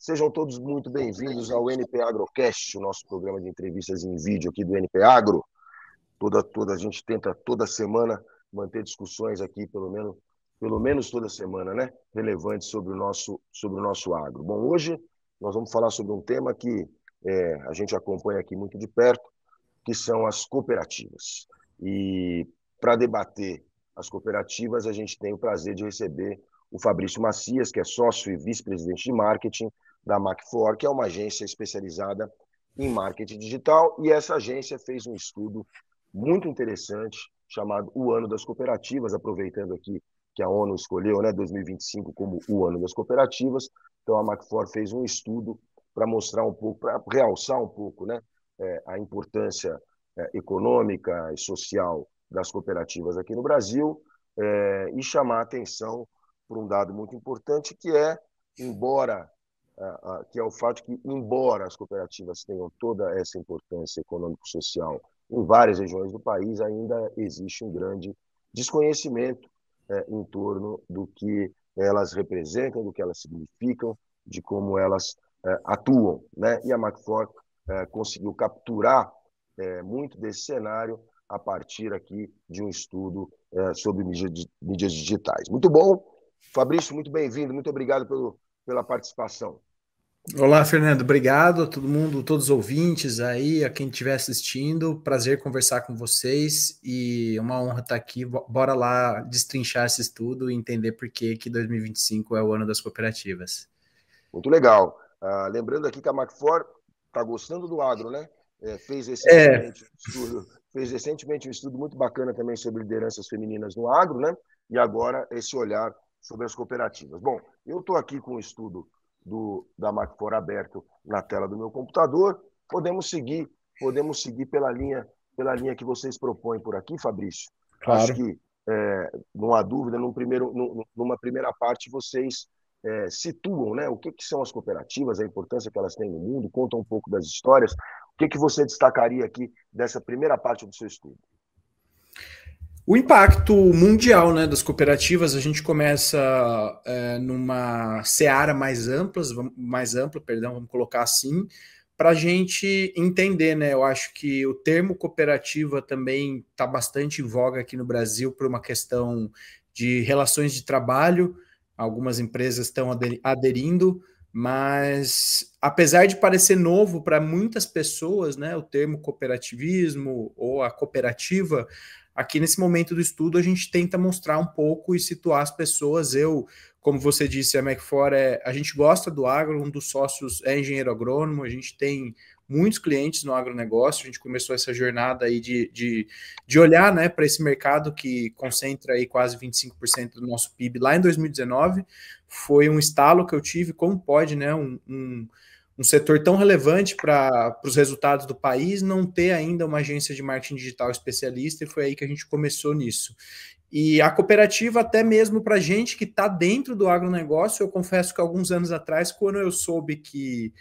Sejam todos muito bem-vindos ao NP Agrocast, o nosso programa de entrevistas em vídeo aqui do NP Agro. A gente tenta toda semana manter discussões aqui, pelo menos toda semana, né? Relevantes sobre o nosso agro. Bom, hoje nós vamos falar sobre um tema que a gente acompanha aqui muito de perto, que são as cooperativas. E para debater as cooperativas, a gente tem o prazer de receber o Fabrício Macias, que é sócio e vice-presidente de marketing da Macfor, que é uma agência especializada em marketing digital, e essa agência fez um estudo muito interessante chamado O Ano das Cooperativas, aproveitando aqui que a ONU escolheu 2025 como o Ano das Cooperativas. Então a Macfor fez um estudo para mostrar um pouco, para realçar um pouco a importância econômica e social das cooperativas aqui no Brasil e chamar a atenção por um dado muito importante, que é o fato que, embora as cooperativas tenham toda essa importância econômico-social em várias regiões do país, ainda existe um grande desconhecimento em torno do que elas representam, do que elas significam, de como elas atuam, né? E a Macfor conseguiu capturar muito desse cenário a partir aqui de um estudo sobre mídias digitais. Muito bom. Fabrício, muito bem-vindo, muito obrigado pela participação. Olá, Fernando, obrigado a todo mundo, todos os ouvintes aí, a quem estiver assistindo, prazer conversar com vocês e uma honra estar aqui. Bora lá destrinchar esse estudo e entender por que 2025 é o ano das cooperativas. Muito legal. Lembrando aqui que a Macfor está gostando do agro, né? Fez recentemente um estudo muito bacana também sobre lideranças femininas no agro, né? E agora esse olhar sobre as cooperativas. Bom, eu estou aqui com o estudo da Macfor aberto na tela do meu computador. Podemos seguir pela linha que vocês propõem por aqui, Fabrício. Claro. Acho que não há dúvida, numa primeira parte vocês situam, né, o que são as cooperativas, a importância que elas têm no mundo, contam um pouco das histórias. O que você destacaria aqui dessa primeira parte do seu estudo? O impacto mundial, né, das cooperativas, a gente começa numa seara mais ampla, vamos colocar assim, para a gente entender, né? Eu acho que o termo cooperativa também está bastante em voga aqui no Brasil por uma questão de relações de trabalho. Algumas empresas estão aderindo, mas apesar de parecer novo para muitas pessoas, né, o termo cooperativismo ou a cooperativa, aqui nesse momento do estudo a gente tenta mostrar um pouco e situar as pessoas. Como você disse, a Macfor a gente gosta do agro, um dos sócios é engenheiro agrônomo, a gente tem muitos clientes no agronegócio, a gente começou essa jornada aí de olhar, né, para esse mercado que concentra aí quase 25% do nosso PIB lá em 2019, foi um estalo que eu tive, como pode, né, um setor tão relevante para os resultados do país não ter ainda uma agência de marketing digital especialista, e foi aí que a gente começou nisso. E a cooperativa, até mesmo para gente que está dentro do agronegócio, eu confesso que alguns anos atrás, quando eu soube que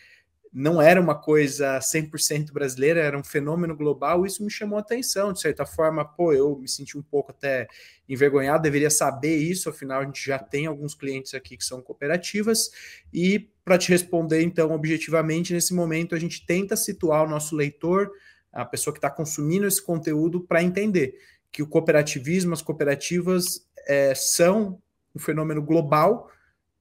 não era uma coisa 100% brasileira, era um fenômeno global, isso me chamou a atenção, de certa forma, eu me senti um pouco até envergonhado, deveria saber isso, afinal a gente já tem alguns clientes aqui que são cooperativas, e para te responder, então, objetivamente, nesse momento a gente tenta situar o nosso leitor, a pessoa que está consumindo esse conteúdo, para entender que o cooperativismo, as cooperativas são um fenômeno global,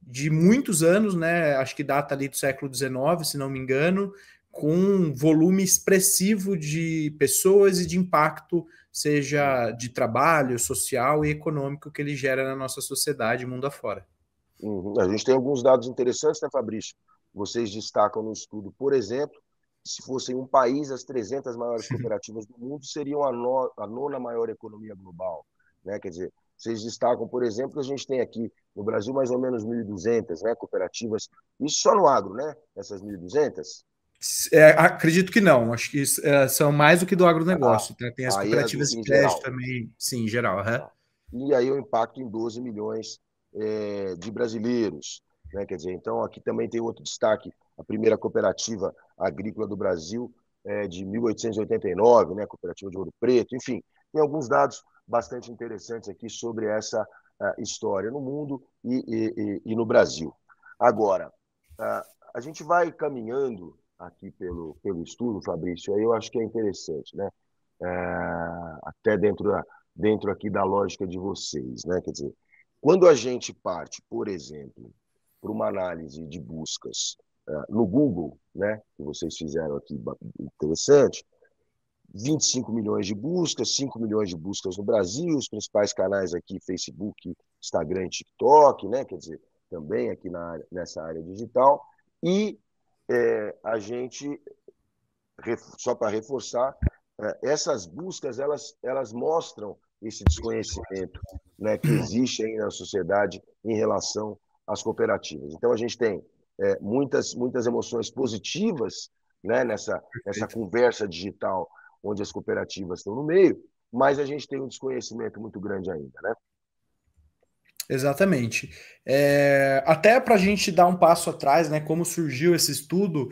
de muitos anos, né? Acho que data ali do século XIX, se não me engano, com um volume expressivo de pessoas e de impacto, seja de trabalho, social e econômico, que ele gera na nossa sociedade, mundo afora. A gente tem alguns dados interessantes, né, Fabrício? Vocês destacam no estudo, por exemplo, se fossem um país, as 300 maiores cooperativas do mundo seriam a nona maior economia global, né? Quer dizer, vocês destacam, por exemplo, que a gente tem aqui no Brasil mais ou menos 1.200, né, cooperativas, isso só no agro, né? Essas 1.200? Acredito que não, acho que são mais do que do agronegócio, tá? Tem as cooperativas de crédito também, sim, em geral. E aí o impacto em 12 milhões de brasileiros, né? Quer dizer, então aqui também tem outro destaque, a primeira cooperativa agrícola do Brasil de 1889, né? Cooperativa de Ouro Preto, enfim, tem alguns dados bastante interessantes aqui sobre essa história no mundo e no Brasil. Agora, a gente vai caminhando aqui pelo estudo, Fabrício, aí eu acho que é interessante, né? É, até dentro aqui da lógica de vocês, né? Quer dizer, quando a gente parte, por exemplo, para uma análise de buscas no Google, né? Que vocês fizeram aqui, interessante, 25 milhões de buscas, 5 milhões de buscas no Brasil, os principais canais aqui, Facebook, Instagram e TikTok, né? Quer dizer, também aqui nessa área digital. E a gente, só para reforçar, essas buscas, elas mostram esse desconhecimento, né, que existe aí na sociedade em relação às cooperativas. Então, a gente tem muitas emoções positivas, né, nessa conversa digital onde as cooperativas estão no meio, mas a gente tem um desconhecimento muito grande ainda, né? Exatamente. Até para a gente dar um passo atrás, né, como surgiu esse estudo,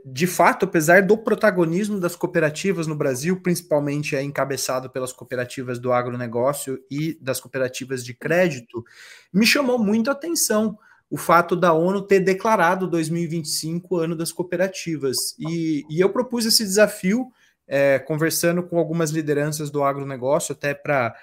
de fato, apesar do protagonismo das cooperativas no Brasil, principalmente encabeçado pelas cooperativas do agronegócio e das cooperativas de crédito, me chamou muito a atenção o fato da ONU ter declarado 2025 ano das cooperativas. E eu propus esse desafio, conversando com algumas lideranças do agronegócio, até para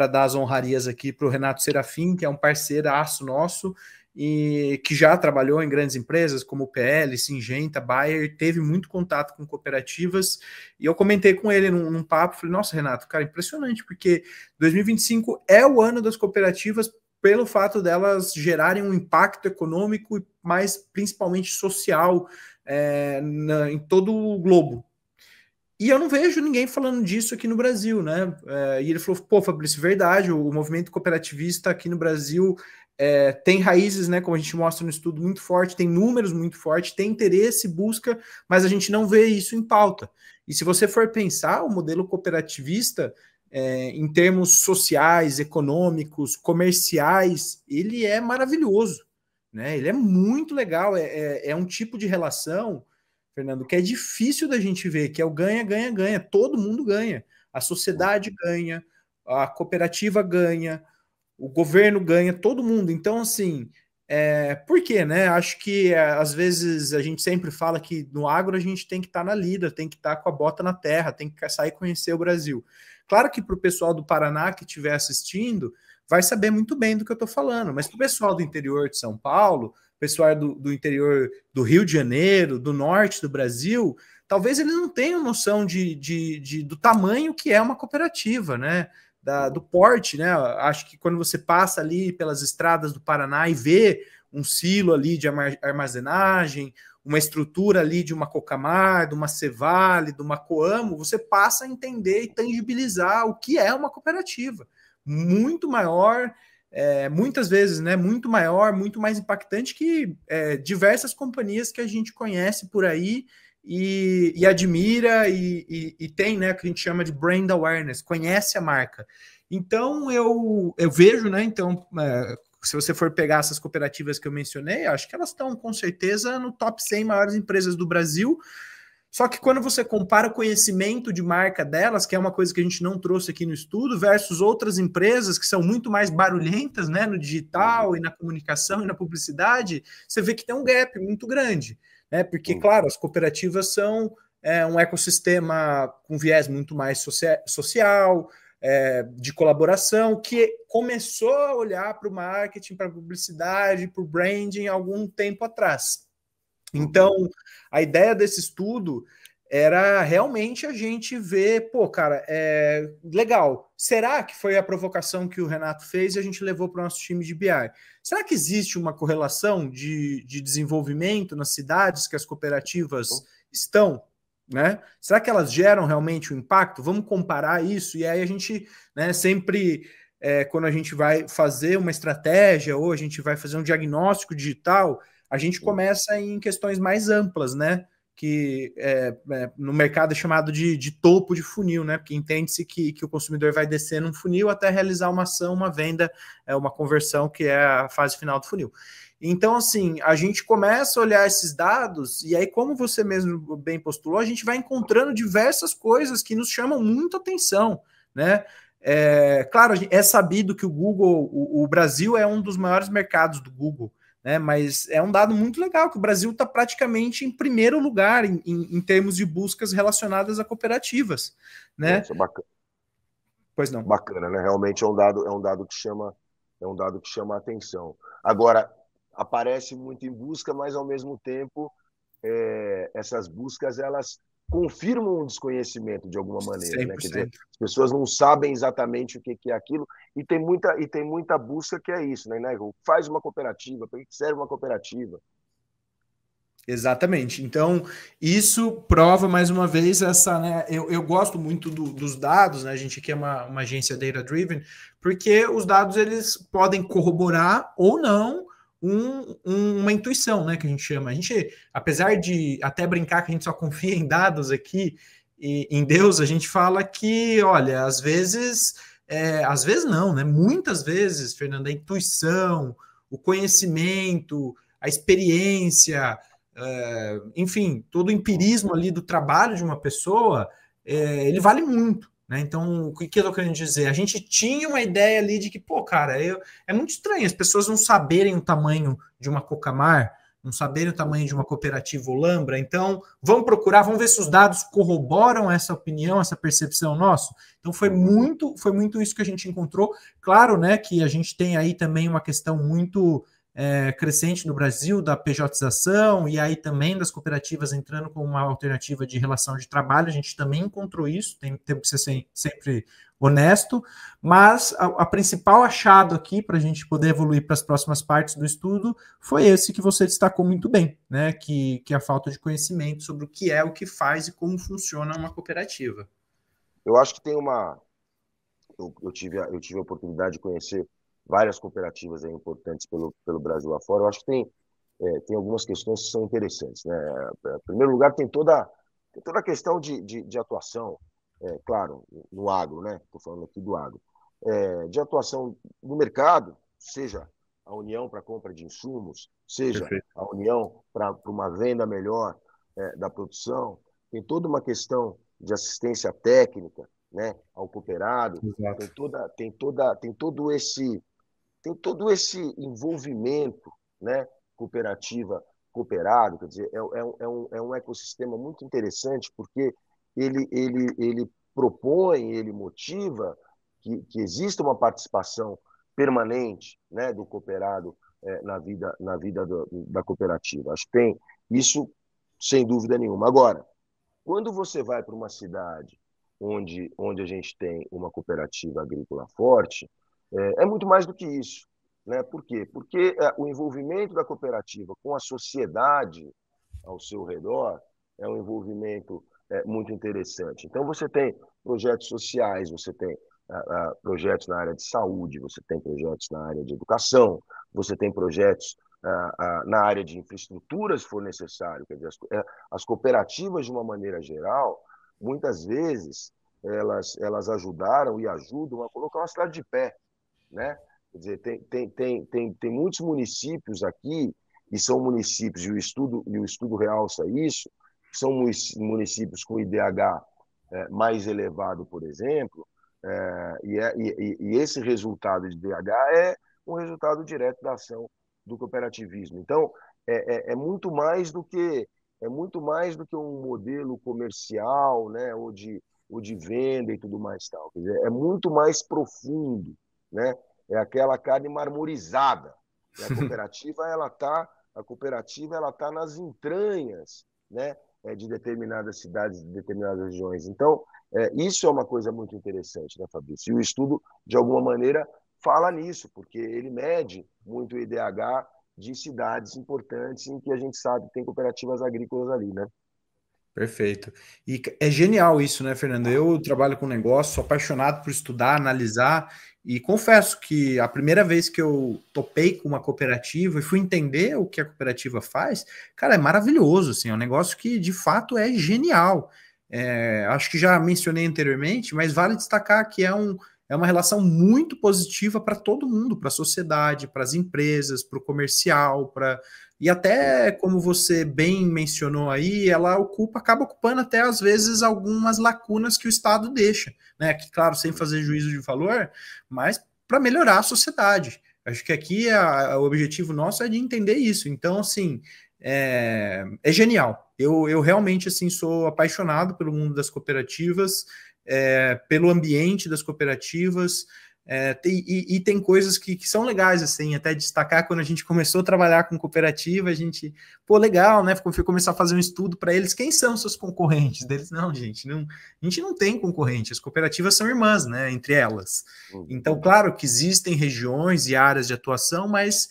dar as honrarias aqui para o Renato Serafim, que é um parceiraço nosso e que já trabalhou em grandes empresas como PL, Syngenta, Bayer, teve muito contato com cooperativas, e eu comentei com ele num papo, falei, nossa, Renato, cara, impressionante, porque 2025 é o ano das cooperativas pelo fato delas gerarem um impacto econômico, mas principalmente social em todo o globo. E eu não vejo ninguém falando disso aqui no Brasil, né? E ele falou, pô, Fabrício, verdade, o movimento cooperativista aqui no Brasil tem raízes, né, como a gente mostra no estudo, muito forte, tem números muito fortes, tem interesse, busca, mas a gente não vê isso em pauta. E se você for pensar, o modelo cooperativista, em termos sociais, econômicos, comerciais, ele é maravilhoso, né? Ele é muito legal, é um tipo de relação, Fernando, que é difícil da gente ver, que é o ganha, ganha, ganha. Todo mundo ganha. A sociedade ganha, a cooperativa ganha, o governo ganha, todo mundo. Então, assim, por quê, né? Acho que às vezes a gente sempre fala que no agro a gente tem que estar na lida, tem que estar com a bota na terra, tem que sair conhecer o Brasil. Claro que para o pessoal do Paraná que estiver assistindo, vai saber muito bem do que eu estou falando, mas para o pessoal do interior de São Paulo, pessoal do interior do Rio de Janeiro, do norte do Brasil, talvez eles não tenham noção do tamanho que é uma cooperativa, né? Do porte, né? Acho que quando você passa ali pelas estradas do Paraná e vê um silo ali de armazenagem, uma estrutura ali de uma Cocamar, de uma Cevale, de uma Coamo, você passa a entender e tangibilizar o que é uma cooperativa. Muito maior, muitas vezes, né, muito maior, muito mais impactante que diversas companhias que a gente conhece por aí e admira e tem, né, que a gente chama de brand awareness, conhece a marca. Então, eu vejo, né, então, se você for pegar essas cooperativas que eu mencionei, acho que elas estão, com certeza, no top 100 maiores empresas do Brasil. Só que quando você compara o conhecimento de marca delas, que é uma coisa que a gente não trouxe aqui no estudo, versus outras empresas que são muito mais barulhentas, né, no digital e na comunicação e na publicidade, você vê que tem um gap muito grande, né? Porque, claro, as cooperativas são um ecossistema com viés muito mais social, de colaboração, que começou a olhar para o marketing, para a publicidade, para o branding algum tempo atrás. Então, a ideia desse estudo era realmente a gente ver, pô, cara, legal. Será que foi a provocação que o Renato fez e a gente levou para o nosso time de BI? Será que existe uma correlação de desenvolvimento nas cidades que as cooperativas estão? Né? Será que elas geram realmente um impacto? Vamos comparar isso, e aí a gente, né, sempre, quando a gente vai fazer uma estratégia ou a gente vai fazer um diagnóstico digital, a gente começa em questões mais amplas, né? Que no mercado é chamado de topo de funil, né? Porque entende-se que o consumidor vai descer num funil até realizar uma ação, uma venda, uma conversão, que é a fase final do funil. Então, assim, a gente começa a olhar esses dados, e aí, como você mesmo bem postulou, a gente vai encontrando diversas coisas que nos chamam muito atenção, né? Claro, é sabido que o Google, o Brasil é um dos maiores mercados do Google, né? Mas é um dado muito legal, que o Brasil está praticamente em primeiro lugar em termos de buscas relacionadas a cooperativas, né? Isso é bacana. Pois não. Bacana, né? Realmente é um dado que chama a atenção. Agora, aparece muito em busca, mas ao mesmo tempo essas buscas elas confirmam o desconhecimento de alguma maneira, né? Quer dizer, 100%. as pessoas não sabem exatamente o que é aquilo e tem muita busca que é isso, né? Faz uma cooperativa, para que serve uma cooperativa? Exatamente. Então, isso prova mais uma vez essa, né? Eu gosto muito dos dados, né? A gente aqui é uma agência data-driven, porque os dados eles podem corroborar ou não uma intuição, né? Que a gente chama. A gente, apesar de até brincar que a gente só confia em dados aqui e em Deus, a gente fala que, olha, às vezes não, né? Muitas vezes, Fernando, a intuição, o conhecimento, a experiência, enfim, todo o empirismo ali do trabalho de uma pessoa, ele vale muito, né? Então, o que eu tô querendo dizer? A gente tinha uma ideia ali de que, pô, cara, é muito estranho as pessoas não saberem o tamanho de uma Cocamar, não saberem o tamanho de uma cooperativa Olambra, então vamos procurar, vamos ver se os dados corroboram essa opinião, essa percepção nossa. Então foi muito isso que a gente encontrou. Claro, né, que a gente tem aí também uma questão muito crescente no Brasil da pejotização e aí também das cooperativas entrando como uma alternativa de relação de trabalho. A gente também encontrou isso, temos que ser sempre honesto, mas a principal achado aqui para a gente poder evoluir para as próximas partes do estudo foi esse que você destacou muito bem, né? Que é a falta de conhecimento sobre o que é, o que faz e como funciona uma cooperativa. Eu acho que eu tive a oportunidade de conhecer várias cooperativas importantes pelo Brasil afora. Eu acho que tem algumas questões que são interessantes, né? Em primeiro lugar, tem toda a questão de atuação, claro, no agro, né? Estou falando aqui do agro, de atuação no mercado, seja a união para compra de insumos, seja Perfeito. a união para uma venda melhor da produção. Tem toda uma questão de assistência técnica, né, ao cooperado. Exato. Tem todo esse envolvimento, né, cooperado, quer dizer, é um ecossistema muito interessante, porque ele propõe, ele motiva que exista uma participação permanente, né, do cooperado na vida da cooperativa. Acho que tem isso sem dúvida nenhuma. Agora, quando você vai para uma cidade onde a gente tem uma cooperativa agrícola forte, é muito mais do que isso, né? Por quê? Porque o envolvimento da cooperativa com a sociedade ao seu redor é um envolvimento muito interessante. Então, você tem projetos sociais, você tem projetos na área de saúde, você tem projetos na área de educação, você tem projetos na área de infraestrutura, se for necessário. Quer dizer, as cooperativas, de uma maneira geral, muitas vezes, elas ajudaram e ajudam a colocar uma cidade de pé, né? Quer dizer, tem muitos municípios aqui, e são municípios, e o estudo realça isso, são municípios com IDH mais elevado, por exemplo, e esse resultado de IDH é um resultado direto da ação do cooperativismo. Então, é muito mais do que um modelo comercial, né, ou de venda e tudo mais tal. Quer dizer, é muito mais profundo, né? É aquela carne marmorizada. E a cooperativa ela tá nas entranhas, né, de determinadas cidades, de determinadas regiões. Então, isso é uma coisa muito interessante, né, Fabrício? E o estudo, de alguma maneira, fala nisso, porque ele mede muito o IDH de cidades importantes em que a gente sabe que tem cooperativas agrícolas ali, né? Perfeito. E é genial isso, né, Fernando? Eu trabalho com negócio, sou apaixonado por estudar, analisar, e confesso que a primeira vez que eu topei com uma cooperativa e fui entender o que a cooperativa faz, cara, é maravilhoso, assim, é um negócio que de fato é genial. Acho que já mencionei anteriormente, mas vale destacar que é uma relação muito positiva para todo mundo, para a sociedade, para as empresas, para o comercial, e até, como você bem mencionou aí, ela acaba ocupando até, às vezes, algumas lacunas que o Estado deixa, né? Que, claro, sem fazer juízo de valor, mas para melhorar a sociedade. Acho que aqui o objetivo nosso é de entender isso. Então, assim, é genial. Eu realmente, assim, sou apaixonado pelo mundo das cooperativas, pelo ambiente das cooperativas, e tem coisas que são legais, assim, até destacar. Quando a gente começou a trabalhar com cooperativa, a gente, pô, legal, né? Fui começar a fazer um estudo para eles, quem são seus concorrentes? Deles, não, gente, não, a gente não tem concorrente, as cooperativas são irmãs, né, entre elas. Então, claro que existem regiões e áreas de atuação, mas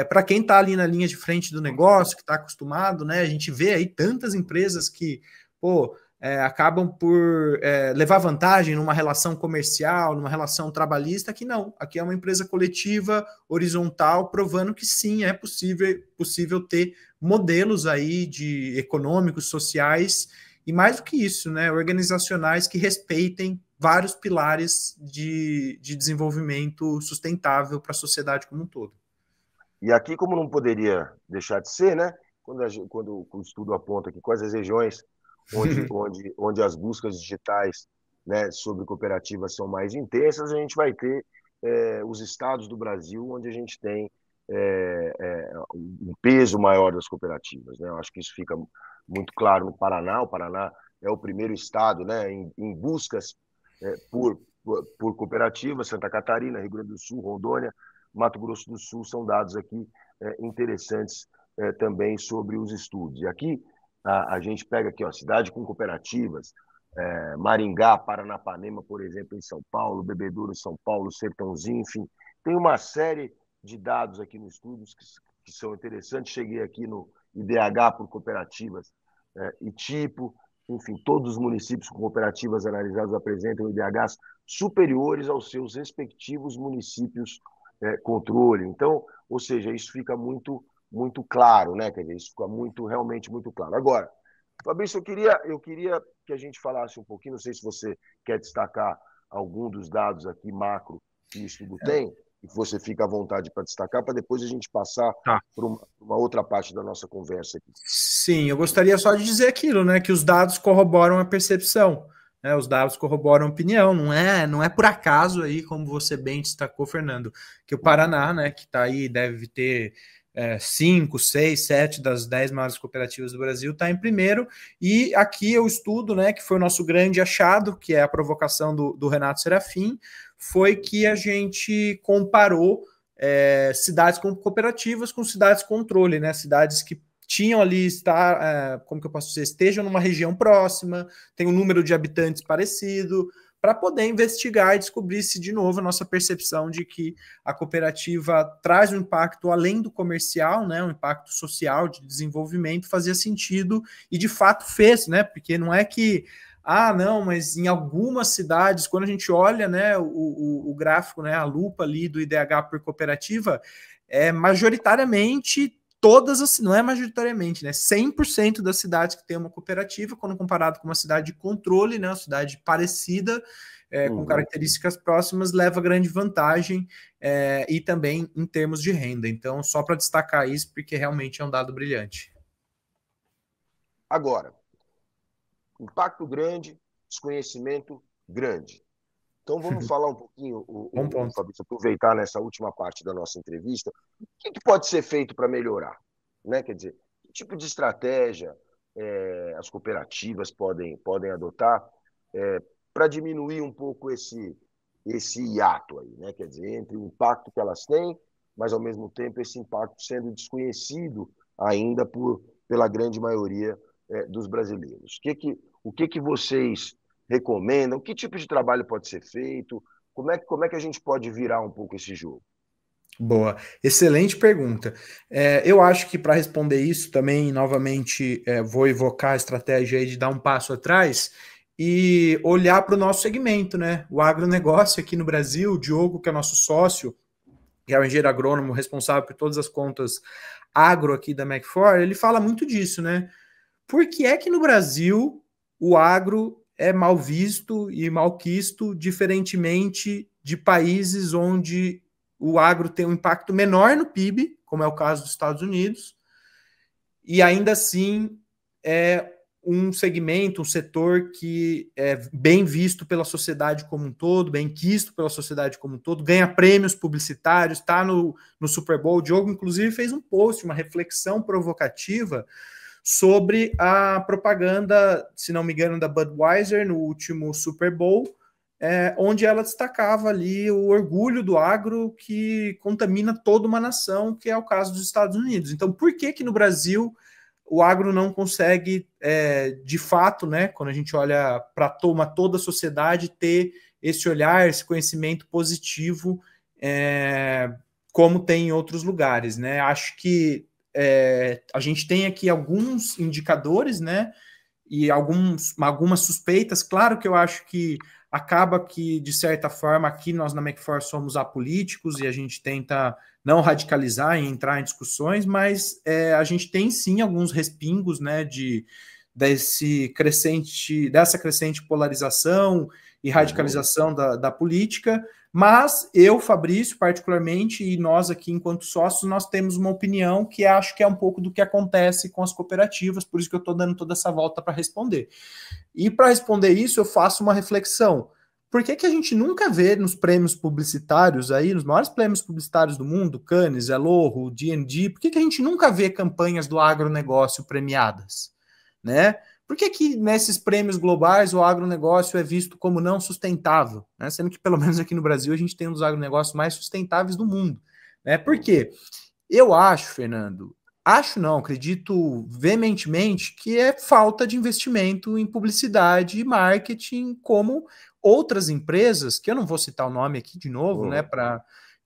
para quem está ali na linha de frente do negócio, que está acostumado, né, a gente vê aí tantas empresas que, pô, acabam por levar vantagem numa relação comercial, numa relação trabalhista, que não. Aqui é uma empresa coletiva, horizontal, provando que sim, é possível ter modelos aí de econômicos, sociais, e mais do que isso, né, organizacionais que respeitem vários pilares de desenvolvimento sustentável para a sociedade como um todo. E aqui, como não poderia deixar de ser, né? Quando o estudo aponta que quais as regiões onde as buscas digitais, né, sobre cooperativas são mais intensas, a gente vai ter os estados do Brasil onde a gente tem um peso maior das cooperativas, né? Eu acho que isso fica muito claro no Paraná. O Paraná é o primeiro estado, né, em buscas por cooperativas. Santa Catarina, Rio Grande do Sul, Rondônia, Mato Grosso do Sul são dados aqui interessantes também sobre os estudos. E aqui a gente pega aqui, ó, cidade com cooperativas, Maringá, Paranapanema, por exemplo, em São Paulo, Bebedouro, São Paulo, Sertãozinho, enfim, tem uma série de dados aqui nos estudos que são interessantes. Cheguei aqui no IDH por cooperativas e tipo, enfim, todos os municípios com cooperativas analisados apresentam IDHs superiores aos seus respectivos municípios controle. Então, ou seja, isso fica muito claro, né? Quer dizer, isso fica realmente muito claro. Agora, Fabrício, eu queria que a gente falasse um pouquinho, não sei se você quer destacar algum dos dados aqui macro que o estudo tem, e que você fica à vontade para destacar, para depois a gente passar para uma outra parte da nossa conversa aqui. Sim, eu gostaria só de dizer aquilo, né? Que os dados corroboram a percepção. Né, os dados corroboram a opinião, não é por acaso aí, como você bem destacou, Fernando, que o Paraná, né, que está aí, deve ter 5, 6, 7 das 10 maiores cooperativas do Brasil, está em primeiro, e aqui eu estudo, né, que foi o nosso grande achado, que é a provocação do Renato Serafim, foi que a gente comparou cidades com cooperativas com cidades controle, né, cidades que tinham ali, como que eu posso dizer, estejam numa região próxima, tem um número de habitantes parecido, para poder investigar e descobrir se, de novo, a nossa percepção de que a cooperativa traz um impacto além do comercial, né, um impacto social, de desenvolvimento, fazia sentido, e de fato fez, né, porque não é que, não, mas em algumas cidades, quando a gente olha, né, o gráfico, né, a lupa ali do IDH por cooperativa, majoritariamente não é majoritariamente, né? 100% das cidades que tem uma cooperativa, quando comparado com uma cidade de controle, né? Uma cidade parecida, com características próximas, leva grande vantagem e também em termos de renda. Então, só para destacar isso, porque realmente é um dado brilhante. Agora, impacto grande, desconhecimento grande. Então, vamos falar um pouquinho, Fabrício, aproveitar nessa última parte da nossa entrevista, o que pode ser feito para melhorar? Né? Quer dizer, que tipo de estratégia as cooperativas podem adotar para diminuir um pouco esse hiato aí, né? Quer dizer, entre o impacto que elas têm, mas, ao mesmo tempo, esse impacto sendo desconhecido ainda pela grande maioria dos brasileiros. O que vocês recomendam? Que tipo de trabalho pode ser feito? Como é que a gente pode virar um pouco esse jogo? Boa, excelente pergunta. Eu acho que para responder isso também, novamente, vou evocar a estratégia aí de dar um passo atrás e olhar para o nosso segmento, né? O agronegócio aqui no Brasil, o Diogo, que é nosso sócio, que é o engenheiro agrônomo responsável por todas as contas agro aqui da Mac4, ele fala muito disso, né? Por que é que no Brasil o agro é mal visto e malquisto, diferentemente de países onde o agro tem um impacto menor no PIB, como é o caso dos Estados Unidos, e ainda assim é um segmento, um setor que é bem visto pela sociedade como um todo, bem quisto pela sociedade como um todo, ganha prêmios publicitários, está no Super Bowl. O Diogo, inclusive, fez um post, uma reflexão provocativa sobre a propaganda, se não me engano, da Budweiser no último Super Bowl, onde ela destacava ali o orgulho do agro que contamina toda uma nação, que é o caso dos Estados Unidos. Então, por que que no Brasil o agro não consegue, de fato, né, quando a gente olha para toda a sociedade, ter esse olhar, esse conhecimento positivo, como tem em outros lugares, né? Acho que a gente tem aqui alguns indicadores, né, e algumas suspeitas. Claro que eu acho que acaba que, de certa forma, aqui nós na Macfor somos apolíticos e a gente tenta não radicalizar e entrar em discussões, mas a gente tem sim alguns respingos, né, dessa crescente polarização e radicalização da política. Mas eu, Fabrício, particularmente, e nós aqui, enquanto sócios, nós temos uma opinião que acho que é um pouco do que acontece com as cooperativas, por isso que eu estou dando toda essa volta para responder. E para responder isso, eu faço uma reflexão. Por que a gente nunca vê nos prêmios publicitários aí, nos maiores prêmios publicitários do mundo, Cannes, Elorro, D&D, por que a gente nunca vê campanhas do agronegócio premiadas, né? Por que nesses prêmios globais o agronegócio é visto como não sustentável, né? Sendo que, pelo menos aqui no Brasil, a gente tem um dos agronegócios mais sustentáveis do mundo, né? Por quê? Eu acho, Fernando, acredito veementemente que é falta de investimento em publicidade e marketing, como outras empresas, que eu não vou citar o nome aqui de novo, né?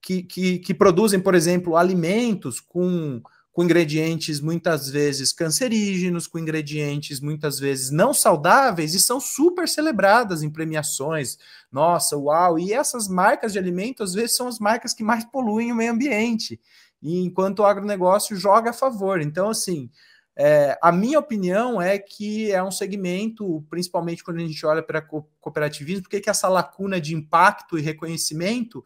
Que produzem, por exemplo, alimentos com ingredientes muitas vezes cancerígenos, com ingredientes muitas vezes não saudáveis e são super celebradas em premiações. Nossa, uau! E essas marcas de alimentos, às vezes, são as marcas que mais poluem o meio ambiente, e enquanto o agronegócio joga a favor. Então, assim, a minha opinião é que é um segmento, principalmente quando a gente olha para cooperativismo, porque essa lacuna de impacto e reconhecimento,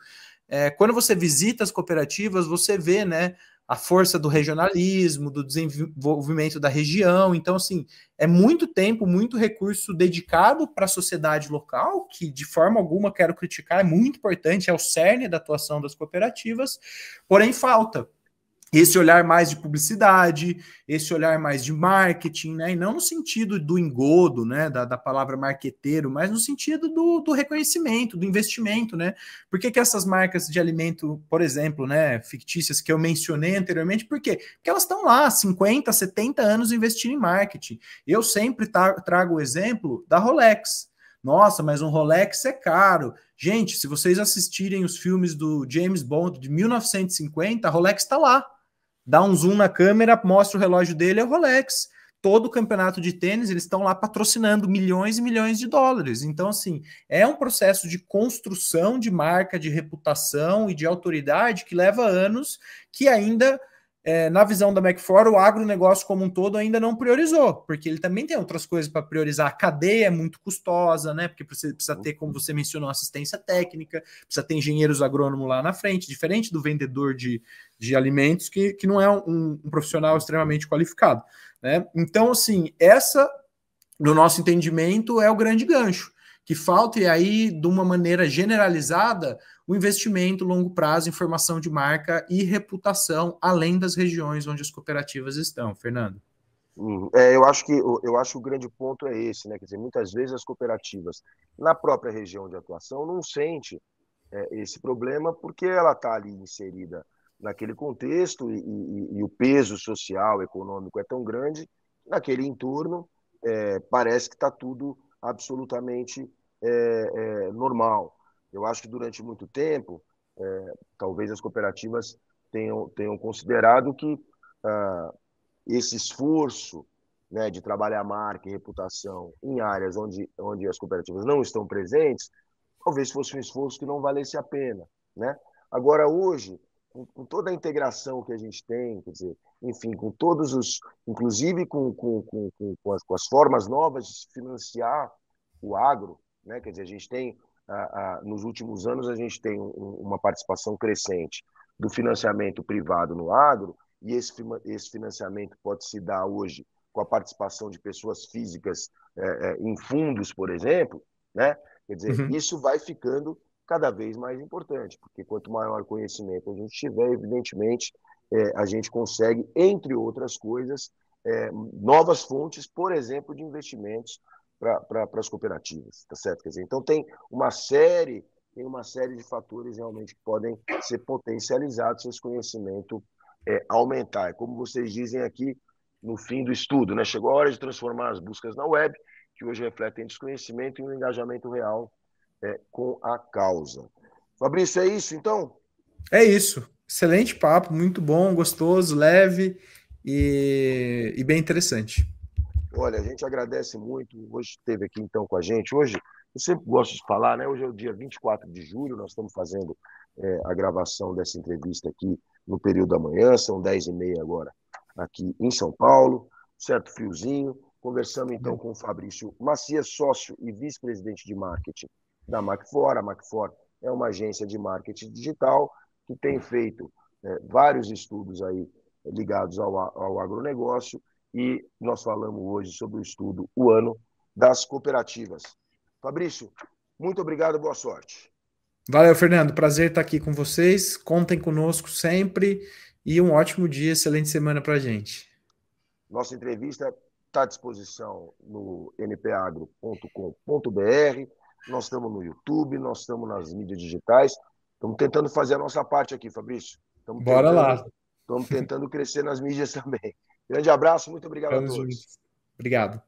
quando você visita as cooperativas, você vê, né, a força do regionalismo, do desenvolvimento da região. Então, assim, é muito tempo, muito recurso dedicado para a sociedade local, que de forma alguma quero criticar, é muito importante, é o cerne da atuação das cooperativas, porém falta esse olhar mais de publicidade, esse olhar mais de marketing, né? E não no sentido do engodo, né? Da palavra marqueteiro, mas no sentido do reconhecimento, do investimento, né? Por que essas marcas de alimento, por exemplo, né, fictícias que eu mencionei anteriormente, por quê? Porque elas estão lá 50, 70 anos investindo em marketing. Eu sempre trago o exemplo da Rolex. Nossa, mas um Rolex é caro. Gente, se vocês assistirem os filmes do James Bond de 1950, a Rolex está lá. Dá um zoom na câmera, mostra o relógio dele, é o Rolex. Todo o campeonato de tênis, eles estão lá patrocinando milhões e milhões de dólares. Então, assim, é um processo de construção de marca, de reputação e de autoridade que leva anos, que ainda, na visão da Macfor, o agronegócio como um todo ainda não priorizou, porque ele também tem outras coisas para priorizar. A cadeia é muito custosa, né? Porque você precisa ter, como você mencionou, assistência técnica, precisa ter engenheiros agrônomos lá na frente, diferente do vendedor de alimentos, que não é um profissional extremamente qualificado, né? Então, assim, essa, no nosso entendimento, é o grande gancho, que falta, e aí, de uma maneira generalizada, o investimento longo prazo em formação de marca e reputação, além das regiões onde as cooperativas estão. Fernando? Eu acho que o grande ponto é esse, né? Quer dizer, muitas vezes as cooperativas, na própria região de atuação, não sente esse problema porque ela está ali inserida naquele contexto e o peso social, econômico é tão grande, naquele entorno parece que está tudo absolutamente normal. Eu acho que durante muito tempo, talvez as cooperativas tenham considerado que esse esforço, né, de trabalhar marca e reputação em áreas onde as cooperativas não estão presentes, talvez fosse um esforço que não valesse a pena, né? Agora, hoje, com toda a integração que a gente tem, quer dizer, enfim, com todos os, inclusive com as formas novas de se financiar o agro, né? Quer dizer, a gente tem, nos últimos anos, a gente tem uma participação crescente do financiamento privado no agro, e esse financiamento pode se dar hoje com a participação de pessoas físicas em fundos, por exemplo, né? Quer dizer, isso vai ficando cada vez mais importante, porque quanto maior conhecimento a gente tiver, evidentemente, a gente consegue, entre outras coisas, novas fontes, por exemplo, de investimentos para as cooperativas, tá certo? Quer dizer, então tem uma série de fatores realmente que podem ser potencializados se esse conhecimento aumentar. Como vocês dizem aqui no fim do estudo, né? Chegou a hora de transformar as buscas na web, que hoje refletem desconhecimento e um engajamento real com a causa. Fabrício, é isso então? É isso. Excelente papo, muito bom, gostoso, leve e bem interessante. Olha, a gente agradece muito. Hoje esteve aqui então com a gente. Hoje, eu sempre gosto de falar, né? Hoje é o dia 24 de julho, nós estamos fazendo a gravação dessa entrevista aqui no período da manhã, são 10h30 agora, aqui em São Paulo, certo friozinho. Conversamos então com o Fabrício Macias, sócio e vice-presidente de marketing da Macfor. A Macfor é uma agência de marketing digital que tem feito vários estudos aí ligados ao agronegócio, e nós falamos hoje sobre o estudo O Ano das Cooperativas. Fabrício, muito obrigado, boa sorte. Valeu, Fernando. Prazer estar aqui com vocês. Contem conosco sempre e um ótimo dia, excelente semana para a gente. Nossa entrevista está à disposição no npagro.com.br. Nós estamos no YouTube, nós estamos nas mídias digitais. Estamos tentando fazer a nossa parte aqui, Fabrício. Bora lá. Estamos tentando crescer nas mídias também. Grande abraço, muito obrigado a Vamos todos. juntos. Obrigado.